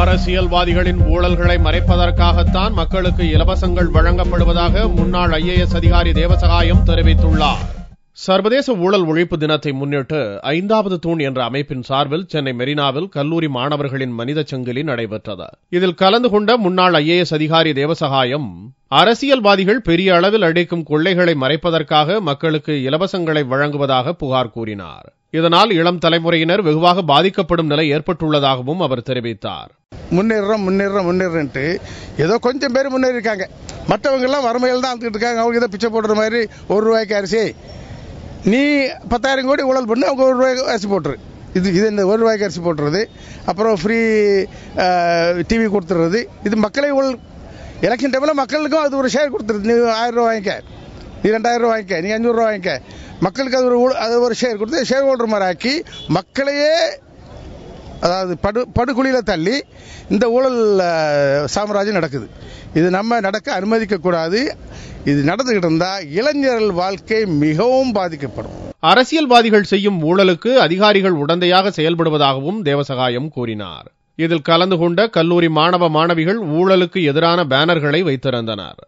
அரசியல்வாதிகளின் ஊழல்களை மறைப்பதற்காகத்தான் மக்களுக்கு இலவசங்கள் வழங்கப்படுவதாக முன்னாள் IAS அதிகாரி தேவசகாயம் தெரிவித்துள்ளார். சர்வதேச ஊழல் ஒழிப்பு தினத்தை முன்னிட்டு 5வது தூண் என்ற அமைப்பின் சார்பில் சென்னை மெரினாவில் கல்லூரி மாணவர்களின் மனித சங்கிலி நடைபெற்றது. இதில் கலந்து கொண்ட முன்னாள் IAS அதிகாரி தேவசகாயம், அரசியல்வாதிகள் பெரிய அளவில் அடிக்கும் கொள்ளைகளை மறைப்பதற்காக மக்களுக்கு இலவசங்களை வழங்குவதாக புகார் கூறினார். இதனால் இளம் தலைமுறையினர் வெகுவாக பாதிக்கப்படும் நிலை ஏற்பட்டுள்ளதாகவும் அவர் தெரிவித்தார். முன்னேறோம் ஏதோ கொஞ்சம் பேர் முன்னேறி இருக்காங்க. மற்றவங்க எல்லாம் வறுமையில் தான் வந்துட்டு இருக்காங்க. அவங்க இதை பிச்சை போடுற மாதிரி ₹1 அரிசி நீ 10,000 கோடி ஊழல் பண்ணு, அவங்க ₹1 அரிசி போட்டுரு. இது இந்த ₹1 அரிசி போட்டுறது, அப்புறம் ஃப்ரீ டிவி கொடுத்துறது. இது மக்களை எலெக்ஷன் டைமில் மக்களுக்கும் அது ஒரு ஷேர் கொடுத்துருது. நீ ₹1000 வாங்கிக்க, நீ ₹2000 வாங்கிக்க, நீ ₹500 வாங்கிக்க. மக்களுக்கு அது ஒரு ஷேர் கொடுத்து ஷேர் ஹோல்டர் மாதிரி ஆக்கி மக்களையே அதாவது படுகொலியில தள்ளி இந்த ஊழல் சாம்ராஜ்யம் நடக்குது. இது நம்ம நடக்க அனுமதிக்க கூடாது. இது நடந்துகிட்டு இருந்தா இளைஞர்கள் வாழ்க்கை மிகவும் பாதிக்கப்படும். அரசியல்வாதிகள் செய்யும் ஊழலுக்கு அதிகாரிகள் உடந்தையாக செயல்படுவதாகவும் தேவசகாயம் கூறினார். இதில் கலந்து கொண்ட கல்லூரி மாணவ மாணவிகள் ஊழலுக்கு எதிரான பேனர்களை வைத்திருந்தனர்.